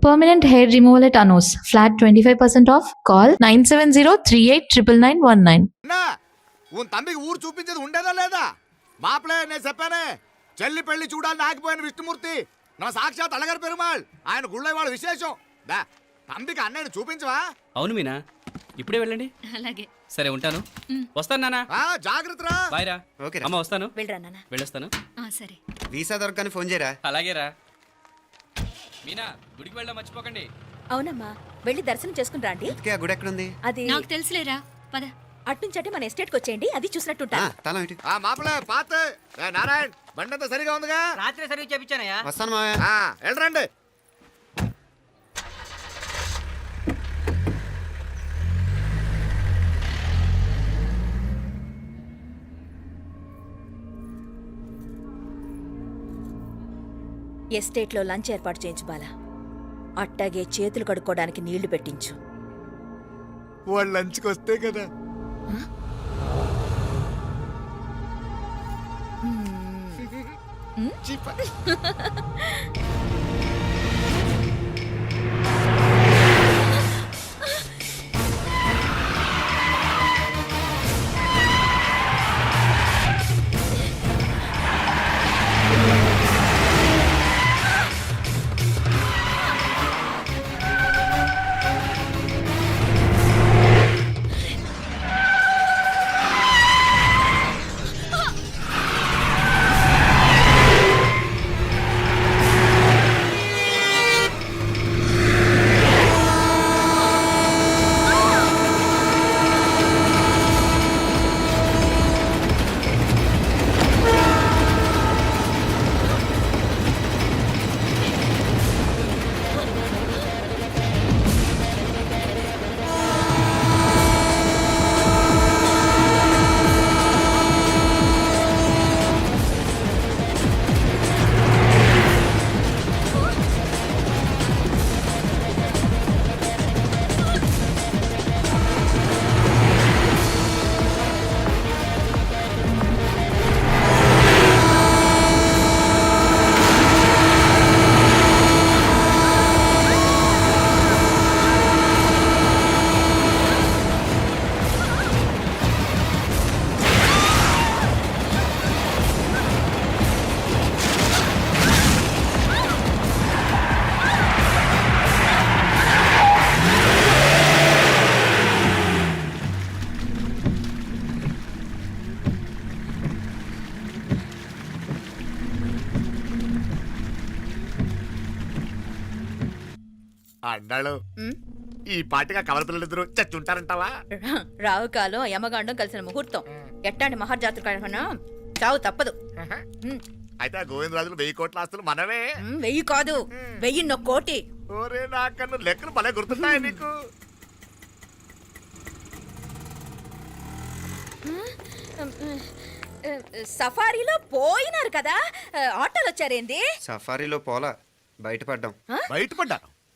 Permanent hair removal at Anos. Flat 25% off. Call 970-389919. అన్నా ఉన్ తండ్రికి ఊరు చూపించేది ఉండేదా లేదా? మాపలే నేను చెప్పానే, చెల్లి పెళ్లి చూడాలని ఆగిపోయిన విష్ణుమూర్తి నా సాక్షాత్ అలగారి పెరుమాళ్. ఆయన గుళ్ళో వాళ్ళ విశేషం. దా తండ్రికి అన్నయ్యని చూపించవా? అవును మీనా, ఇప్పుడే వెళ్ళండి. అలాగే. సరే ఉంటాను. వస్తాను నాన్న. జాగ్రత్తరా. బాయ్ రా. ఓకే అమ్మ వస్తాను. వెళ్ళరా నాన్న. వెళ్ళొస్తాను. సరే. వీసా దొరకని ఫోన్ చేయరా. అలాగే రా. మీనా, గుడికి వెళ్ళడం మర్చిపోకండి. అవునమ్మా, వెళ్ళి దర్శనం చేసుకుని రండి. ఇంతకీ ఆ గుడి ఎక్కడుంది? అది నాకు తెలుసులేరా, పద. అట్నుంచి అంటే మన ఎస్టేట్ కి వచ్చేయండి, అది చూసినట్టుంటా. తల ఇటు. మాపలే పాత నారాయణ్ బండంతా సరిగా ఉందిగా? రాత్రి సర్వీస్ చేయించానయ్యా. వస్తాను మావయ్య. వెళ్ళరండి. ఎస్టేట్ లో లంచ్ ఏర్పాటు చేయించు బాలా. అట్టాగే చేతులు కడుక్కోవడానికి నీళ్లు పెట్టించు. వాళ్ళు లంచ్కి వస్తే కదా. అన్నాడు ఈ పాటిగా కవల పిల్లలిద్దరు చచ్చుంటారంటావా? రావు కాలం యమగాండం కలిసిన ముహూర్తం. ఎట్టాంటి మహర్జాతృ కన్నా చావు తప్పదు. అయితే గోవిందరాజులు 1000 కోట్ల ఆస్తులు మనమే. 1000 కాదు, 1001 కోటి. ఓరే నాకన్ను లెక్కలు భలే గుర్తున్నాయి నీకు. సఫారీలో పోయినారు కదా, ఆటోలు వచ్చారేంది? సఫారీలో పోలా, బయటపడ్డాం.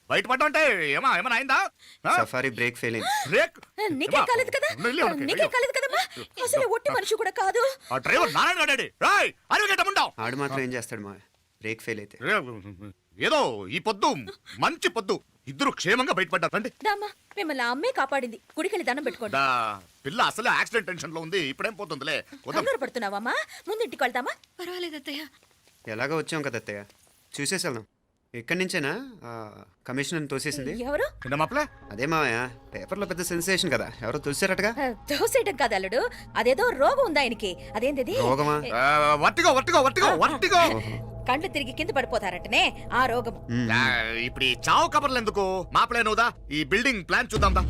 బయటపడ్డా అంటే ఏమైనా అయిందా? సఫారీ బ్రేక్ ఫెయిల్ అయింది. బ్రేక్ నీకే కాలేదు కదా, నీకే కాలేదు కదమ్మా. అసలు ఒట్టి మనిషి కూడా కాదు. ఆ డ్రైవర్ నారాయణ గాడి రాయ్ అరగటముండావు. ఆడు మాత్రం ఏం చేస్తాడు మా బ్రేక్ ఫెయిల్ అయితే. ఏదో ఈ పొద్దు మంచి పొద్దు, ఇద్దరు క్షేమంగా బయటపడ్డారు. రండి. దామ్మా, మిమ్మల్ని అమ్మే కాపాడింది. గుడికెళ్ళి దండం పెట్టుకోండి. పిల్ల అసలే యాక్సిడెంట్ టెన్షన్ లో ఉంది, ఇప్పుడేం పోతుందిలే. కంగారు పడుతున్నావమ్మా, ముందు ఇంటికి వెళ్తామా? పర్వాలేదు అత్తయ్య. ఎలాగో వచ్చాం కదా అత్తయ్య, చూసేసి వెళ్దాం. ఎక్కడి నుంచేనా కమిషనర్ తోసేసింది? ఎవరు? అదే మావయ్య, పేపర్లో పెద్ద సెన్సేషన్ కదా, ఎవరో తోసారటగా. తోసేయటం కాదు అల్లుడు, అదేదో రోగం ఉందా ఆయనకి. అదేంటిది? రోగమా? కండ్లు తిరిగి కింద పడిపోతారటనే ఆ రోగం. ఇప్పుడు ఈ చావు కబర్లు ఎందుకు? మాపలే నువ్వుదా, ఈ బిల్డింగ్ ప్లాన్ చూద్దాందా.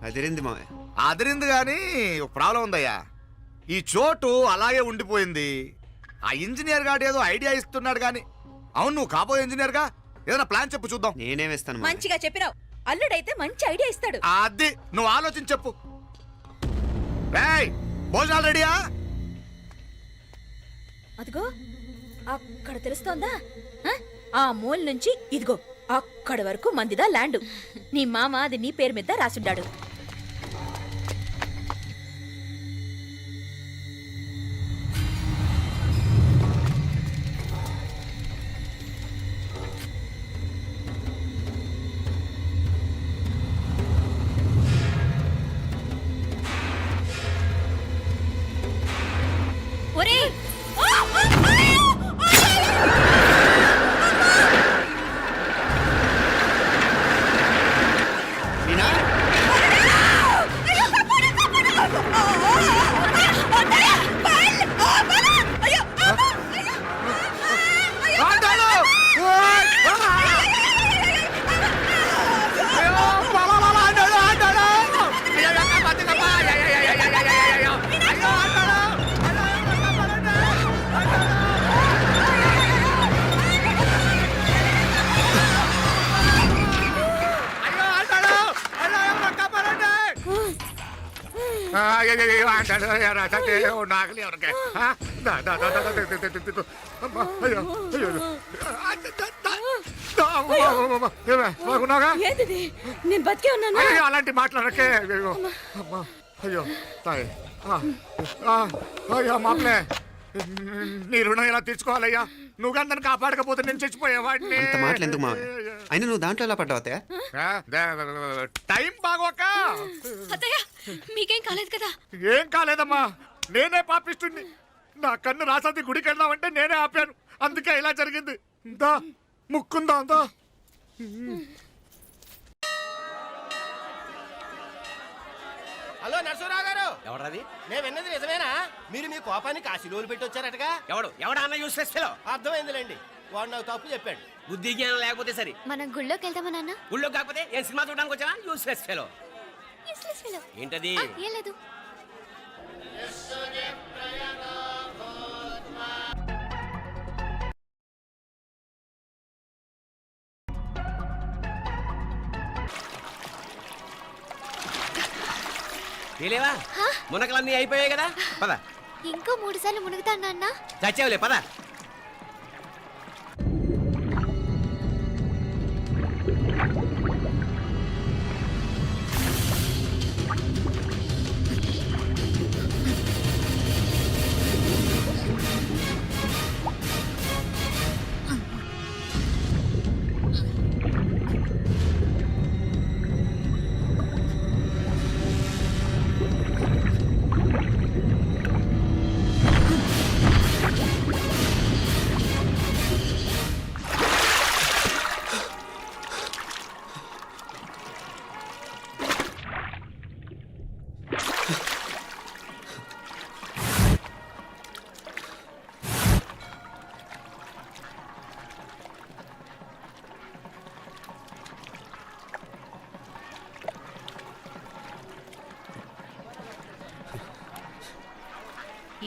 అదిరింది మావయ్య. అదిరింది గాని ఒక ప్రాబ్లం ఉందయ్యా. ఈ చోటు అలాగే ఉండిపోయింది. ఆ ఇంజనీర్ గాడు ఏదో ఐడియా ఇస్తున్నాడు గాని. అవును, నువ్వు కాబోయే ఇంజనీర్ గా ఏదైనా ప్లాన్ చెప్పు చూద్దాం. నేనేమిస్తాను? మంచిగా చెప్పినావు. అల్లుడైతే మంచి ఐడియా ఇస్తాడు. అది నువ్వు ఆలోచించి చెప్పు. భోజనాలు రెడీయా? అదిగో అక్కడ తెలుస్తోందా? ఆ మూల నుంచి ఇదిగో అక్కడ వరకు మందిదా ల్యాండ్. నీ మామ అది నీ పేరు మీద రాసుండాడు. నాగలి ఎవరికే బాగున్నాగా ఏంటిది నేను బతికే ఉన్నాను అలాంటి మాట్లాడకే అయ్యో అమ్మా అయ్యో తాయి అయ్యో మామలే నీ రుణం ఎలా తీర్చుకోవాలయ్యా నువ్వు అందరిని కాపాడకపోతే నేను చచ్చిపోయేవాడిని అంత మాటలు ఎందుకు మావయ్య అయినా నువ్వు దాంట్లో ఎలా పడ్డావు అత్తయ్య టైం బాగోక అత్తయ్య మీకేం కాలేదు కదా ఏం కాలేదమ్మా నేనే పాపిస్తుంది నా కన్ను రాసాది గుడికి వెళ్దామంటే నేనే ఆపాను అందుకే ఇలా జరిగింది దా ముక్కుందా అందా హలో నరసరావు గారు ఎవరది నేను విన్నది నిజమేనా మీరు మీ కోపాన్ని కాశీలోలు పెట్టి వచ్చారటగా ఎవడా అన్న యూస్లెస్ ఫెలో అర్థమైందిలేండి వాడు నాకు తప్పు చెప్పాడు బుద్ధి జ్ఞానం లేకపోతే సరే మనం గుళ్ళోకి వెళ్దామా నాన్న ఊళ్ళో కాకపోతే ఏం సినిమా చూడడానికి వచ్చావా యూస్లెస్ ఫెలో Useless fellow. ఏంటది ఏం లేదు తెలియవా మునకలన్నీ అయిపోయాయి కదా పద ఇంకో 3 సార్లు మునుగుతాను నాన్న చచ్చావులే పద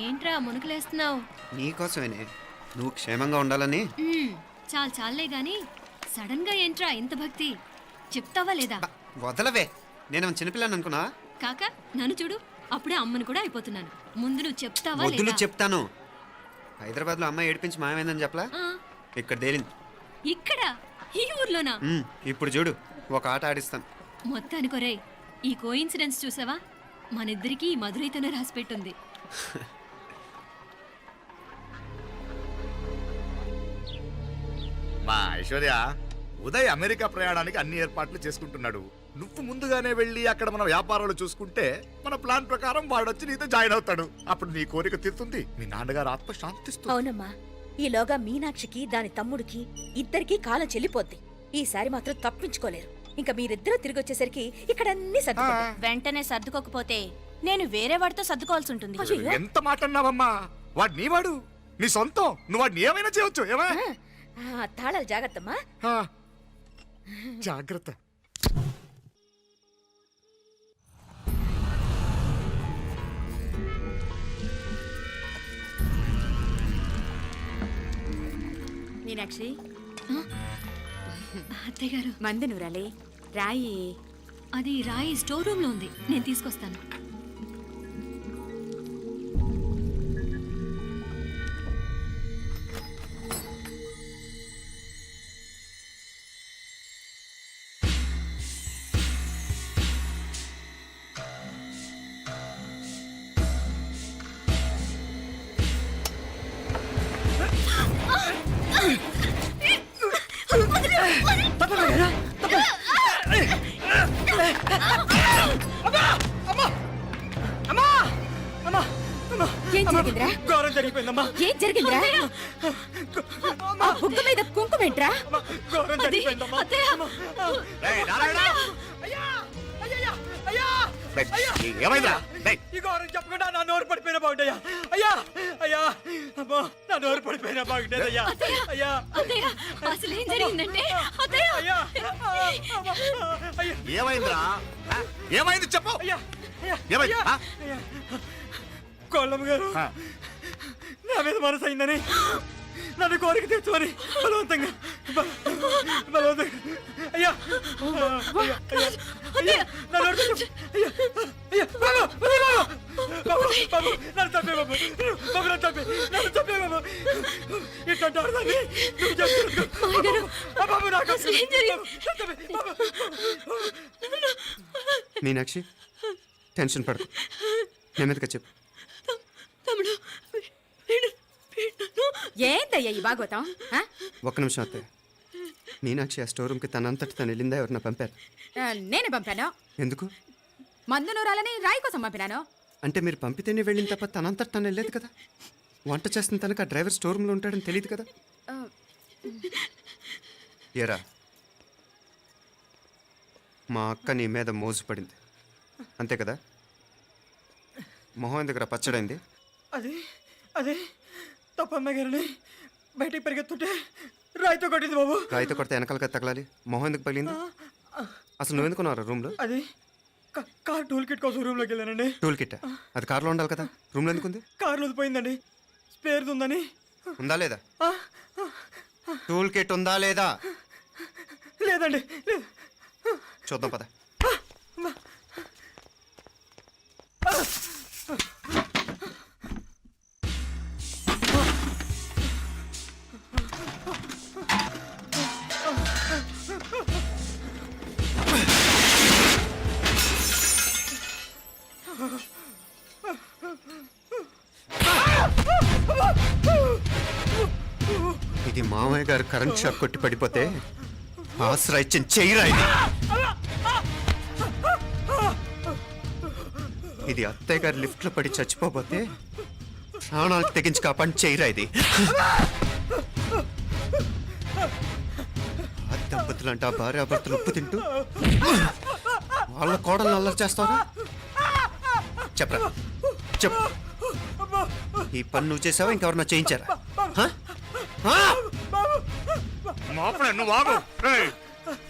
ఏంట్రా మునుకులేస్తున్నావు నీకోసమేనే నువ్వు క్షేమంగా ఉండాలని చాలే గాని సడన్ గా ఏంట్రా ఇంత భక్తి చెప్తావా లేదా వదలవే నేను చిన్నపిల్లని అనుకున్నా కాక నన్ను చూడు అప్పుడే అమ్మని కూడా అయిపోతున్నాను ముందు నువ్వు చెప్తావా వద్దులు లేదా చెప్తాను హైదరాబాద్లో అమ్మాయి ఏడిపించి మాయమైందని చెప్పలా ఆ, ఇక్కడ తేలింది ఇక్కడ ఈ ఊర్లోనా ఇప్పుడు చూడు ఒక ఆట ఆడిస్తాను మొత్తానికొరే ఈ కోయిన్సిడెన్స్ చూసావా మనిద్దరికి ఈ మధురైతోనే రాసిపెట్టుంది మా ఐశ్వర్య ఉదయ్ అమెరికా ప్రయాణానికి అన్ని ఏర్పాట్లు చేసుకుంటున్నాడు నువ్వు ముందుగానే వెళ్ళి అక్కడ మన వ్యాపారాలు చూసుకుంటే మన ప్లాన్ ప్రకారం వాడు వచ్చి నీతో జాయిన్ అవుతాడు అప్పుడు నీ కోరిక తీరుతుంది మీ నాన్నగారు ఆత్మ శాంతిస్తుంది అవునమ్మా ఈలోగా మీనాక్షికి దాని తమ్ముడికి ఇద్దరికీ కాలం చెల్లిపోద్ది ఈసారి మాత్రం తప్పించుకోలేరు ఇంకా మీరిద్దరూ తిరిగి వచ్చేసరికి ఇక్కడ అన్ని సర్దుకుంటాయి. వెంటనే సర్దుకోకపోతే నేను వేరే వాడితో సర్దుకోవాల్సి ఉంటుంది అయ్యయ్యో. ఎంత మాట అన్నావమ్మా వాడు నీవాడు నీ సొంతం నువ్వు వాడిని ఏమైనా చేయొచ్చు ఏమా తాళాలు జాగ్రత్తమ్మా జాగ్రత్త మీనాక్షి అత్తయ్య గారు మందు నూరాలి రాయి అది రాయి స్టోర్ రూమ్ లో ఉంది నేను తీసుకొస్తాను ఏం జరిగిందిరా ఘోరం జరిగిపోయిందమ్మా ఏం జరిగిందిరా ఆ బుగ్గ మీద కుంకుమేంట్రా ఘోరం జరిగిపోయిందమ్మా ఏయ్, నారాయణ! ఏయ్, ఏమైందిరా ఏయ్, ఈ ఘోరం చెప్పకుండా నా నోరు పడిపోయిన బాగుంటాయా అయ్యా అయ్యా అమ్మో నా నోరు పడిపోయిన బాగుంటేదయ్యా అయ్యా అత్తయ్య అసలు ఏం జరిగిందంటే అత్తయ్య అయ్యా అయ్యా ఏమైందిరా ఆ? ఏమైంది చెప్పు అయ్యా ఏమైంది ఆ? కోళ్ళమ్మ గారు ఆ. నా మీద మనసు అయిందని నన్ను కోరిక తెచ్చుకొని బలవంతంగా బలవంతంగా అయ్యా అయ్యా అయ్యా అయ్యా నా నోరు అయ్యా అయ్యా బాబు బాబు నన్ను చంపే బాబు బాబు నన్ను చంపే బాబు ఇట్లాంటి ఆడదాన్ని నువ్వు చేస్తున్నావు. బాబు నాకు మీనాక్షి టెన్షన్ పడకు, నెమ్మదిగా చెప్పు. ఏంటయ్యా ఈ భాగవతం ఆ? ఒక్క నిమిషం అత్తయ్య. మీనాక్షి ఆ స్టోర్ రూమ్కి తనంతటి తను వెళ్ళిందా, ఎవరన్నా పంపారు? నేనే పంపాను. ఎందుకు మందు నూరాలని రాయి కోసం పంపినాను. అంటే మీరు పంపితేనే వెళ్ళింది తప్ప తనంతటి తను వెళ్ళలేదు కదా. వంట చేస్తున్న తనకు ఆ డ్రైవర్ స్టోర్ రూమ్లో ఉంటాడని తెలియదు కదా. ఏరా, మా అక్క నీ మీద మోజు పడింది అంతే కదా. మొహం దగ్గర పచ్చడైంది. అది అదే తప్పమ్మాయి గారిని బయటికి పరిగెత్తుంటే రాయితో కొట్టింది బాబు. రాయితో కొడితే వెనకాలగా తగలాలి, మొహం ఎందుకు పగిలింది? అసలు నువ్వు ఎందుకున్నావు రూమ్లో? అది కార్ టూల్ కిట్ కోసం రూమ్లోకి వెళ్ళానండి. టూల్ కిట్ అది కార్లో ఉండాలి కదా, రూమ్లో ఎందుకుంది? కార్లో పోయిందండి, స్పేర్ ఉందని. ఉందా లేదా? టూల్ కిట్ ఉందా లేదా లేదండి లేదు. చూద్దాం పద. ఇది మామయ్య గారు కరెంట్ షాక్ కొట్టి పడిపోతే ఆసరా ఇచ్చిన చెయ్యిరా ఇది. ఇది అత్తయ్య గారు లిఫ్ట్ లో పడి చచ్చిపోతే ప్రాణాలకు తెగించి కాపాడి చెయ్యిరా ఇది. ఆ దంపతులు అంటే ఆ భార్యాభర్తలు ఉప్పు తింటూ వాళ్ళ కోడలు అల్లరి చేస్తారా? చెప్పరా చెప్పు. ఈ పని నువ్వు చేసావా, ఇంకెవరన్నా చేయించారా? మాపడే నువ్వు ఆగు. ఏయ్,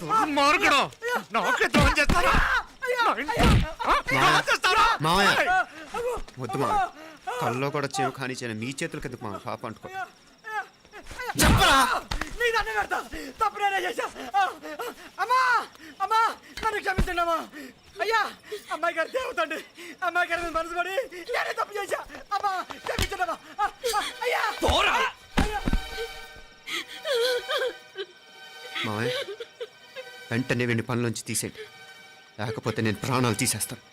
దుర్మార్గుడు. నాకే ద్రోహం చేస్తారా? మావయ్య వద్దు మావయ్య, కల్లో కూడా చేవు కానిచ్చిన మీ చేతులు కిందకు మా పాప అంటుకో. చెప్పరా? నీ దండం పెడతా, తప్పు నేనే చేశా. అమ్మా అమ్మా నన్ను క్షమించండి అమ్మా. అయ్యా అమ్మాయి గారు దేవతండి, అమ్మాయి గారి మీద మనసు పడి నేనే తప్పు చేశా. అమ్మా క్షమించండి అమ్మా. అయ్యా మావయ్య వెంటనే వీడిని పనిలోంచి తీసేయండి, లేకపోతే నేను ప్రాణాలు తీసేస్తాను.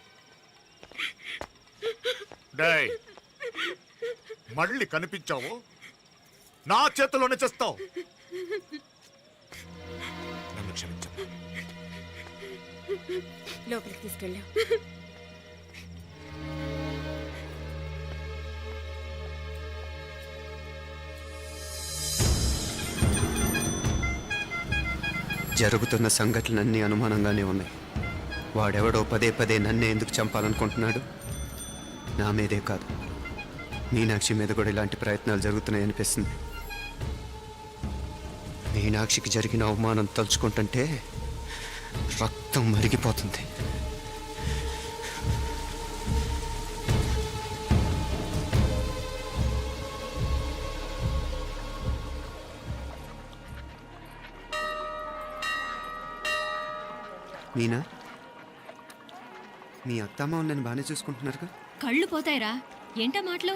డేయ్, మళ్ళీ కనిపించావు నా చేతిలోనే చేస్తావు. నన్ను క్షమించమ్మా. లోపలికి తీసుకెళ్ళాం. జరుగుతున్న సంఘటనలన్నీ అనుమానంగానే ఉన్నాయి. వాడెవడో పదే పదే నన్నే ఎందుకు చంపాలనుకుంటున్నాడు? నా మీదే కాదు, మీనాక్షి మీద కూడా ఇలాంటి ప్రయత్నాలు జరుగుతున్నాయి అనిపిస్తుంది. మీనాక్షికి జరిగిన అవమానం తలుచుకుంటుంటే రక్తం మరిగిపోతుంది. మీనా, మీ అత్తమ్మ నన్ను బాగానే చూసుకుంటున్నారుగా? కళ్ళు పోతాయిరా, ఏంటా మాటలు?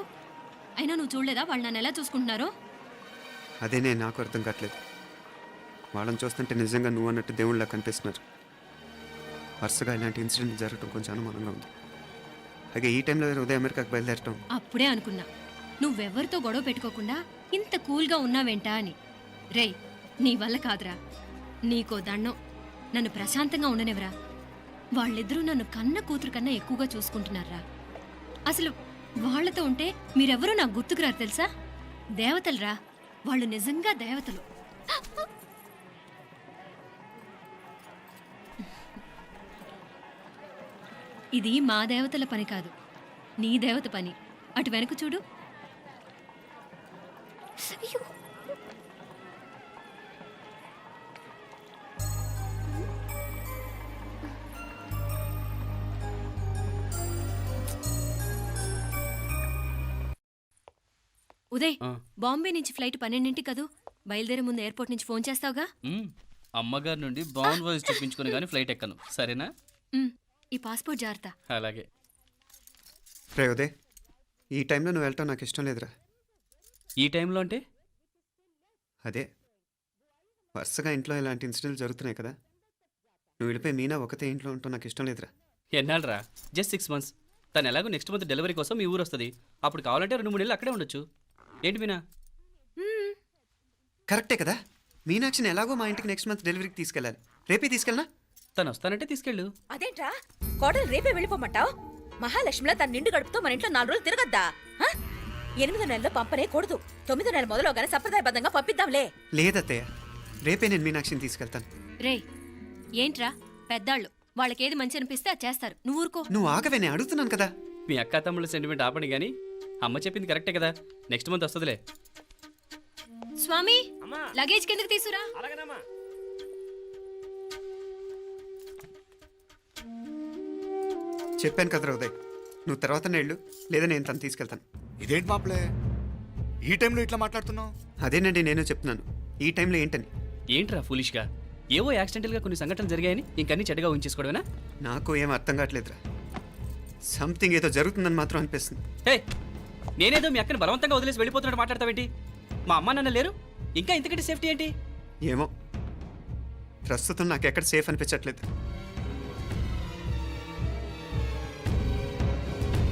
అయినా నువ్వు చూడలేదా వాళ్ళు నన్ను ఎలా చూసుకుంటున్నారో? అదేనే నాకు అర్థం కావట్లేదు. వాళ్ళని చూస్తుంటే నిజంగా నువ్వు అన్నట్టు దేవుళ్ళ కనిపిస్తున్నారు. వరుసగా ఇలాంటి ఇన్సిడెంట్ జరగడం కొంచెం అనుమానంగా ఉంది. అలాగే ఈ టైంలో ఉదయం అమెరికాకు బయలుదేరటం. అప్పుడే అనుకున్నా నువ్వెవరితో గొడవ పెట్టుకోకుండా ఇంత కూల్గా ఉన్నావేంటా అని. రేయ్, నీ వల్ల కాదురా, నీకో దండం, నన్ను ప్రశాంతంగా ఉండనివరా. వాళ్ళిద్దరూ నన్ను కన్న కూతురు కన్నా ఎక్కువగా చూసుకుంటున్నారా. అసలు వాళ్లతో ఉంటే మీరెవరూ నాకు గుర్తుకురారు తెలుసా? దేవతలురా వాళ్ళు, నిజంగా దేవతలు. ఇది మా దేవతల పని కాదు, నీ దేవత పని. అటు వెనక చూడు. అయ్యో, ఉదయ్, బాంబే నుంచి ఫ్లైట్ 12ంటికి కదూ. బయలుదేరే ముందు ఎయిర్పోర్ట్ నుంచి ఫోన్ చేస్తావుగా? అమ్మగారి నుండి బాండ్ వాయిస్ చూపించుకుని కానీ ఫ్లైట్ ఎక్కను, సరేనా? ఈ పాస్పోర్ట్ జాగ్రత్త. అలాగే. రే ఉదయ్, ఈ టైంలో నువ్వు వెళ్ళటం నాకు ఇష్టం లేదురా. ఈ టైంలో అంటే అదే వరుసగా ఇంట్లో ఇలాంటి ఇన్సిడెంట్లు జరుగుతున్నాయి కదా. నువ్వు వెళ్ళిపోయి మీనా ఒకతే ఇంట్లో ఉంటావు నాకు ఇష్టం లేదురా. ఎన్నాళ్ళరా? Just 6 months. తను ఎలాగో నెక్స్ట్ మంత్ డెలివరీ కోసం మీ ఊరు వస్తుంది. అప్పుడు కావాలంటే 2-3 నెలలు అక్కడే ఉండొచ్చు. ఏంటి మీనా? కరెక్టే కదా. మీనాక్షిని ఎలాగో మా ఇంటికి నెక్స్ట్ మంత్ డెలివరీకి తీసుకెళ్ళాలి. రేపే తీసుకెళ్ళనా? తను వస్తానంటే తీసుకెళ్ళు. అదేంట్రా కోడలు రేపే వెళ్ళిపోమంటావు? మహాలక్ష్మిలా తన నిండు గడుపుతో మన ఇంట్లో 4 రోజులు తిరగద్దా? 8వ నెలలో పంపనే కూడదు. 9వ నెల మొదలుగానే సంప్రదాయబద్ధంగా పంపిద్దాంలే. లేదత్తయ్య, రేపే నేను మీనాక్షిని తీసుకెళ్తాను. రేయ్ ఏంట్రా పెద్దాళ్ళు, వాళ్ళకేది మంచి అనిపిస్తే అది చేస్తారు. నువ్వు ఊరుకో. నువ్వు ఆగవే, నేను అడుగుతున్నాను కదా. మీ అక్క తమ్ముళ్ళ సెంటిమెంట్ ఆపండి కానీ అమ్మ చెప్పింది కరెక్టే కదా. నెక్స్ట్ మంత్ వస్తుందిలే. స్వామి లగేజ్ కిందకి తీసురా. అలాగేనమ్మా. చెప్పాను కదరా ఉదయ్, నువ్వు తర్వాత నేళ్ళు లేదా నేను తను తీసుకెళ్తాను. ఇదేంటి మాప్లే ఈ టైంలో ఇట్లా మాట్లాడుతున్నావు? అదేనండి నేను చెప్తున్నాను, ఈ టైంలో ఏంటని. ఏంట్రా ఫులిష్గా? ఏవో యాక్సిడెంటల్గా కొన్ని సంఘటనలు జరిగాయని ఇంకన్నీ చెడ్డగా ఊహించేసుకోవడమేనా? నాకు ఏం అర్థం కావట్లేదురా. సంథింగ్ ఏదో జరుగుతుందని మాత్రం అనిపిస్తుంది. హే, నేనేదో మీ అక్కని బలవంతంగా వదిలేసి వెళ్ళిపోతున్నట్టు మాట్లాడతావేంటి? మా అమ్మ నాన్న లేరు, ఇంకా ఇంతకంటే సేఫ్టీ ఏంటి? ఏమో, ప్రస్తుతం నాకు ఎక్కడ సేఫ్ అనిపించట్లేదు.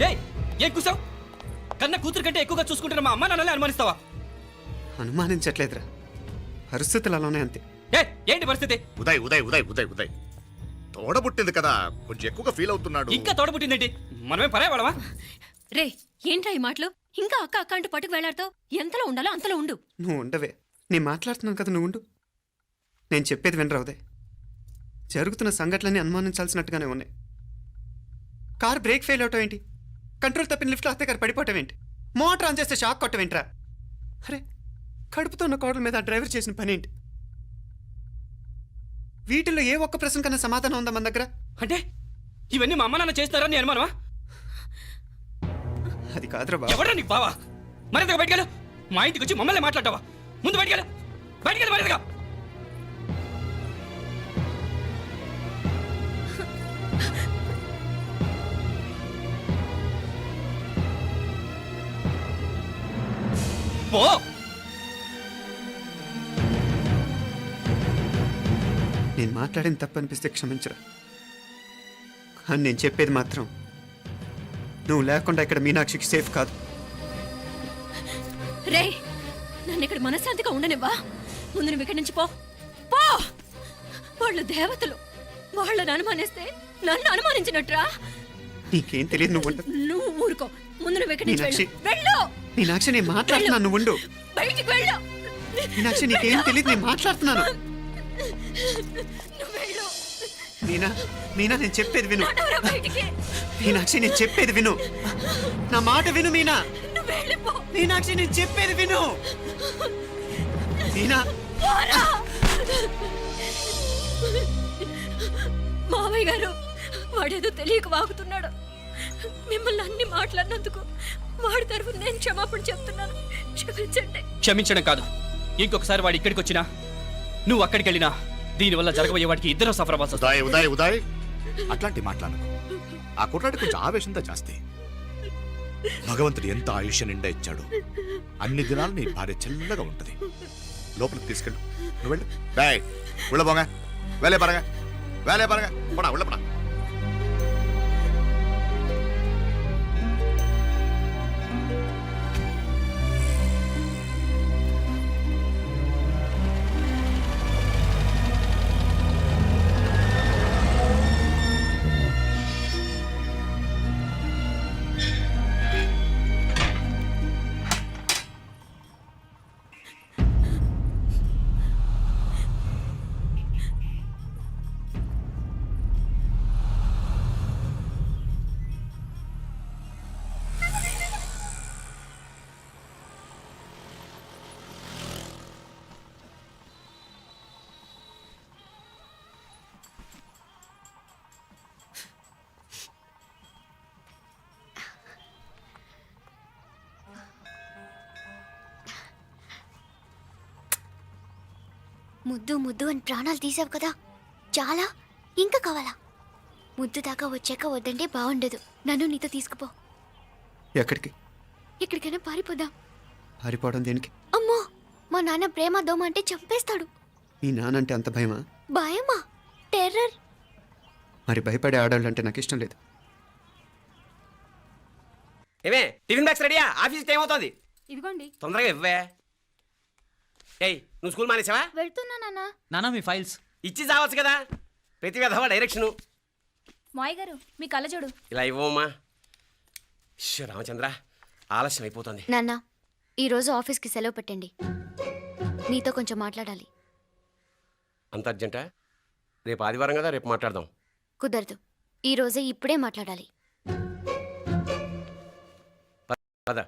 ఏయ్, ఏం కూసావు? కన్న కూతురు కంటే ఎక్కువగా చూసుకుంటున్న మా అమ్మ నాన్నలే అనుమానిస్తావా? అనుమానించట్లేదురా, పరిస్థితులు అలానే అంతే. ఏ ఏంటి పరిస్థితి? ఉదయ్ ఉదయ్ ఉదయ్ ఉదయ్ ఉదయ్ తోడబుట్టింది కదా, కొంచెం ఎక్కువగా ఫీల్ అవుతున్నాడు. ఇంకా తోడబుట్టిందేంటి? మనమే పరాయవాడవా? రే ఏంట్రా ఈ మాటలు? ఇంకా అక్క అక్క అంటూ పట్టుకు వెళ్లాడుతావు. ఎంతలో ఉండాలో అంతలో ఉండు. నువ్వు ఉండవే, నేను మాట్లాడుతున్నాను కదా, నువ్వు ఉండు. నేను చెప్పేది వినరా ఉదయ్. జరుగుతున్న సంఘటనలన్నీ అనుమానించాల్సినట్టుగానే ఉన్నాయి. కార్ బ్రేక్ ఫెయిల్ అవటం ఏంటి? కంట్రోల్ తప్పిన లిఫ్ట్లో అత్తే గారు పడిపోవటం ఏంటి? మోటార్ ఆన్ చేస్తే షాక్ కొట్టం ఏంట్రా? అరే, కడుపుతో ఉన్న కోడల మీద ఆ డ్రైవర్ చేసిన పని ఏంటి? వీటిల్లో ఏ ఒక్క ప్రశ్న కన్నా సమాధానం ఉందా మన దగ్గర? అంటే ఇవన్నీ మా అమ్మ నాన్న చేస్తారని నీ అనుమానమా? అది కాదురా బాబు. ఎవరా నీకు బావా? మరింతగా బయటకెళ్ళు. మా ఇంటికి వచ్చి మమ్మల్ని మాట్లాడతావా? ముందు బయటకెళ్ళు, బయటకెళ్ళు మరింతగా. పో. నేను మాట్లాడిన తప్పు అనిపిస్తే క్షమించరా, కానీ నేను చెప్పేది మాత్రం నువ్వు లేకుండా ఇక్కడ మీనాక్షికి సేఫ్ కాదు. రే నన్ను ఇక్కడ మనశ్శాంతిగా ఉండనివ్వా. ముందు నువ్వు ఇక్కడి నుంచి పో. పో. వాళ్ళు దేవతలు, వాళ్ళని అనుమానిస్తే నన్ను అనుమానించినట్రా. నీకేం తెలియదు, నువ్వు ఉండు. నువ్వు ఊరుకో. ముందు నువ్వు ఇక్కడి నుంచి మీనాక్షి. వెళ్ళు. మీనాక్షి, నేను మాట్లాడుతున్నాను, నువ్వు ఉండు. బయటికి వెళ్ళు. మీనాక్షి, నీకేం తెలియదు, నేను మాట్లాడుతున్నాను. నువ్వు వెళ్ళు. మీనా, మీనా, నేను చెప్పేది విను. నడవరా బయటికి. మీనాక్షి, నేను చెప్పేది విను. నా మాట విను మీనా. నువ్వు వెళ్ళిపో. మీనాక్షి, నేను చెప్పేది విను. మీనా, పోరా. మావయ్య గారు, వాడేదో తెలియక వాగుతున్నాడు. మిమ్మల్ని అన్ని మాట్లాడినందుకు వాడి తరఫున నేను క్షమాపణ చెప్తున్నాను. క్షమించండి. క్షమించడం కాదు, ఇంకొకసారి వాడు ఇక్కడికి వచ్చినా నువ్వు అక్కడికి వెళ్ళినా దీనివల్ల జరగబోయే వాడికి ఇద్దరు సఫర్ అవ్వాల్సి వస్తుంది. ఉదయ్ ఉదయ్ ఉదయ్ అట్లాంటి మాట్లాడకు. ఆ కుట్రాడి కొంచెం ఆవేశంతో జాస్తి. భగవంతుడు ఎంత ఆయుష్య నిండా ఇచ్చాడు. అన్ని దినాలు నీ భార్య చల్లగా ఉంటది. లోపలికి తీసుకెళ్ళు, నువ్వు వెళ్ళు. డాయ్ ఉళ్ళ పోగా, వేలే పరగా, వేలే పరగా, పడా ఉళ్ళ పడా. ముద్దు ముద్దు అని ప్రాణాలు తీసావు కదా, చాలా ఇంకా కావాలా? ముద్దు దాకా వచ్చాక వద్దంటే బాగుండదు. నన్ను నీతో తీసుకుపో. ఎక్కడికి? ఎక్కడికైనా పారిపోదాం. పారిపోవడం దేనికి? అమ్మో, మా నాన్న ప్రేమ దోమ అంటే చంపేస్తాడు. ఈ నానంటే అంత భయమా? భయమా? టెర్రర్. మరి భయపడే ఆడవాళ్ళు అంటే నాకు ఇష్టం లేదు. ఏమే టిఫిన్ బ్యాగ్స్ రెడీయా? ఆఫీస్ టైం అవుతుంది. ఇదిగోండి. తొందరగా ఇవ్వే. ఏయ్ నువ్వు స్కూల్ మానేసావా? వెళ్తున్నా నాన్న. నానా మీ ఫైల్స్. ఇచ్చి చావచ్చు కదా. ప్రతి విధవా డైరెక్షను. మాయ్ గారు మీ కళ్ళజోడు. ఇలా ఇవ్వమ్మా. రామచంద్ర ఆలస్యం అయిపోతుంది. నాన్న, ఈరోజు ఆఫీస్కి సెలవు పెట్టండి. నీతో కొంచెం మాట్లాడాలి. అంత అర్జెంటా? రేపు ఆదివారం కదా, రేపు మాట్లాడదాం. కుదరదు, ఈరోజే ఇప్పుడే మాట్లాడాలి. పద.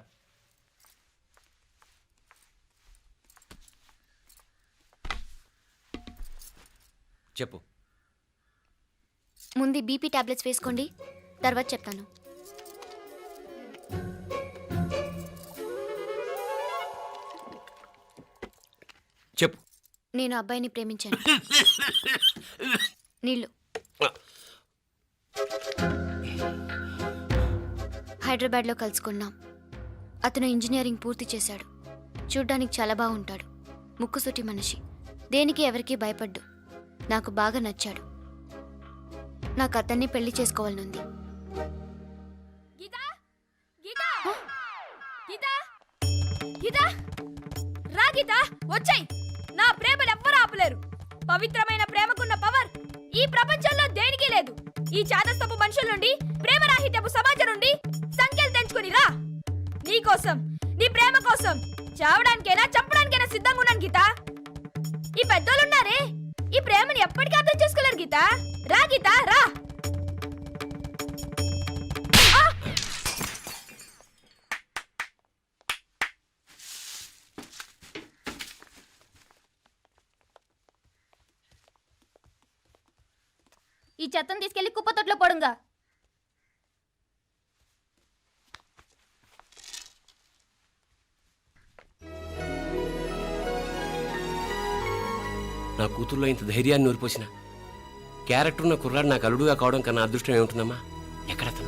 చెప్పు. ముందు బీపీ టాబ్లెట్స్ వేసుకోండి, తర్వాత చెప్తాను. చెప్పు. నేను అబ్బాయిని ప్రేమించాను. నీళ్ళు. హైదరాబాద్లో కలుసుకున్నాం. అతను ఇంజనీరింగ్ పూర్తి చేశాడు. చూడ్డానికి చాలా బాగుంటాడు. ముక్కుసూటి మనిషి. దేనికి ఎవరికీ భయపడ్డు. నాకు బాగా నచ్చాడు. నాకు అతన్ని పెళ్లి చేసుకోవాలనుంది. గీతా గీతా గీతా గీతా రా గీతా, వచ్చాయి. నా ప్రేమను ఎవ్వరూ ఆపలేరు. పవిత్రమైన ప్రేమకున్న పవర్ ఈ ప్రపంచంలో దేనికి లేదు. ఈ చాదస్తపు మనుషుల నుండి, ప్రేమరాహిత్యపు సమాజం నుండి సంఖ్యలు తెంచుకుని రా. నీ కోసం, నీ ప్రేమ కోసం చావడానికైనా చంపడానికైనా సిద్ధంగా ఉన్నాను గీతా. ఈ పెద్దోళ్ళున్నారే, ఈ ప్రేమని ఎప్పటికీ అర్థం చేసుకోలేరు గీతా. రా గీతా రా. ఈ చెత్తను తీసుకెళ్లి కుప్పతొట్లో పడుంగా. నా కూతుర్లో ఇంత ధైర్యాన్ని నూరిపోసిన క్యారెక్టర్ ఉన్న కుర్రాడు నాకు అల్లుడుగా కావడం కన్నా అదృష్టం ఏముంటుందమ్మా? ఎక్కడతను?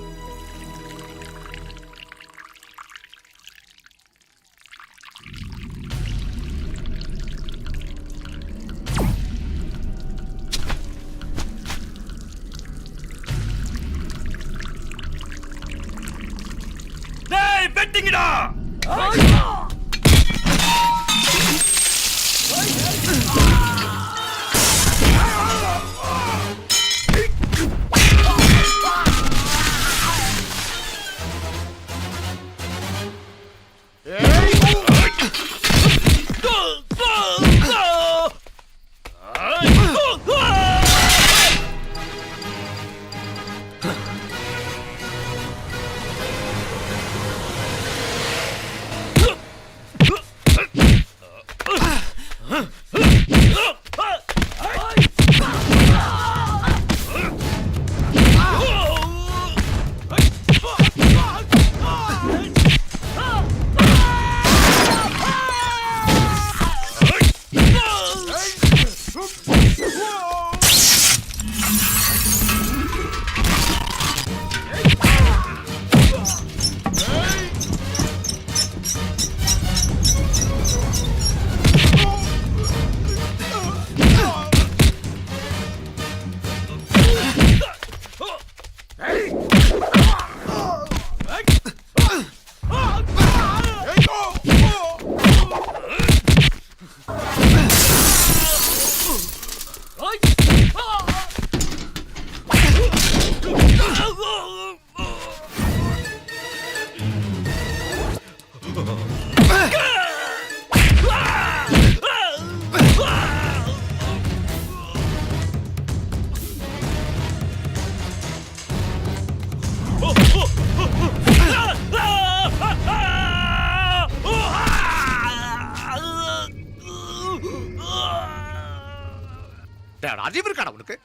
రాజీవ్ కాడ ఉనకే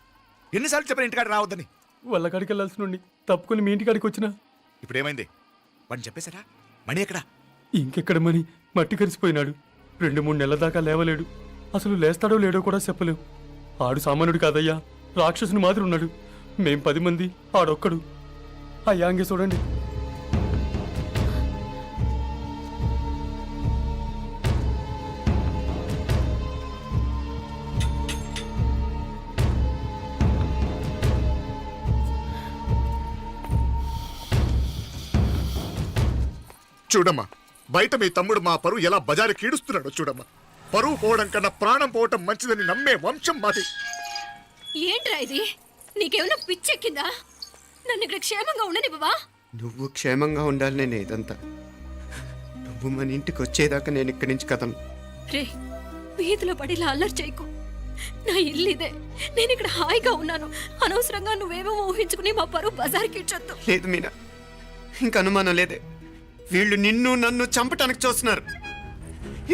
ఎన్నిసార్లు చెప్పిన ఇంటికాడ రావద్దని. వాళ్ళ కాడికి వెళ్ళాల్సి నుండి తప్పుకొని మీ ఇంటికాడికి వచ్చినా. ఇప్పుడు ఏమైంది? వాడిని చెప్పేశారా? మణి ఎక్కడా? ఇంకెక్కడ మని మట్టి కరిసిపోయినాడు. 2-3 నెలల దాకా లేవలేడు. అసలు లేస్తాడో లేడో కూడా చెప్పలేం. ఆడు సామాన్యుడు కాదయ్యా, రాక్షసుని మాదిరి ఉన్నాడు. మేం 10 మంది, ఆడొక్కడు. అయ్యాంగే చూడండి. చూడమ్మా బయట మీ తమ్ముడు మా పరువు ఎలా బజారు కీడుస్తున్నాడో చూడమ్మా. పరువు పోవడం కన్నా ప్రాణం పోవటం మంచిదని నమ్మే వంశం మాది. ఏంట్రా ఇది? నీకేమైనా పిచ్చెక్కిందా? నన్ను ఇక్కడ క్షేమంగా ఉండనివ్వవా? నువ్వు క్షేమంగా ఉండాలి నేను ఇదంతా. నువ్వు మన ఇంటికి వచ్చేదాకా నేను ఇక్కడి నుంచి కదను. రే, వీధిలో పడి ఇలా అల్లరి చేయకు. నా ఇల్లు ఇదే. నేను ఇక్కడ హాయిగా ఉన్నాను. అనవసరంగా నువ్వేమో ఊహించుకుని మా పరువు బజార్కి ఇచ్చొద్దు. లేదు మీనా, ఇంకా అనుమానం లేదే. వీళ్ళు నిన్ను నన్ను చంపటానికి చూస్తున్నారు.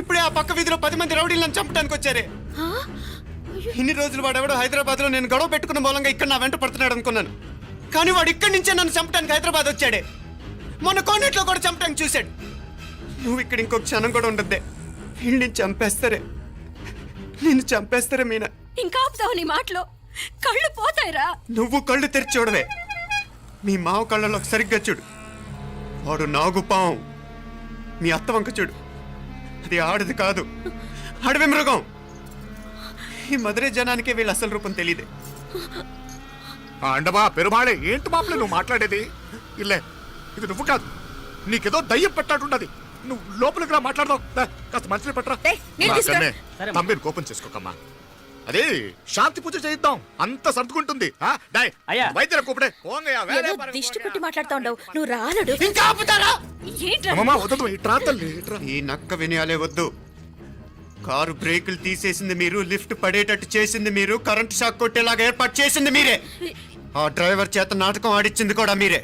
ఇప్పుడే ఆ పక్క వీధిలో 10 మంది రౌడీలు నన్ను చంపటానికి వచ్చారే. ఇన్ని రోజులు వాడెవడో హైదరాబాద్లో నేను గొడవ పెట్టుకున్న మూలంగా ఇక్కడ నా వెంట పడుతున్నాడు అనుకున్నాను. కానీ వాడు ఇక్కడి నుంచే నన్ను చంపటానికి హైదరాబాద్ వచ్చాడే. మొన్న కోనేట్లో కూడా చంపటానికి చూశాడు. నువ్వు ఇక్కడ ఇంకొక క్షణం కూడా ఉండద్దే. వీళ్ళని చంపేస్తారే, నేను చంపేస్తారే మీనా. ఇంకా ఆపుతావు నీ మాటలో? కళ్ళు పోతాయిరా. నువ్వు కళ్ళు తెరిచి చూడవే. మీ మావ కళ్ళలో సరిగ్గా చూడు. వాడు నాగుపాం. మీ అత్త వంక చూడు, అది ఆడది కాదు, అడవి మృగం. ఈ మధుரை జనానికే వీళ్ళ అసలు రూపం తెలియదే. అండమా పెరుమాళే, ఏంటి మాపలే నువ్వు మాట్లాడేది? ఇల్లే, ఇది నువ్వు కాదు, నీకేదో దయ్యం పెట్టాడున్నది. నువ్వు లోపలికి రా, మాట్లాడదాం. కాస్త మంచిని పట్టరా. తమ్మిని కోపం చేసుకోకమ్మా. అదే శాంతి పూజ చేయిద్దాం, అంత సర్దుకుంటుంది. వైద్యుల కూపడే దిష్టి పెట్టి మాట్లాడుతా ఉండవు. నువ్వు రానడు. ఇంకా ఆపుతారా? అమ్మమ్మ వద్దు, ఇట్రా తల్లి, ఇట్రా. ఈ నక్క వినయాలే వద్దు. కారు బ్రేకులు తీసేసింది మీరు, లిఫ్ట్ పడేటట్టు చేసింది మీరు, కరెంట్ షాక్ కొట్టేలాగా ఏర్పాటు చేసింది మీరే. ఆ డ్రైవర్ చేత నాటకం ఆడిచ్చింది కూడా మీరే.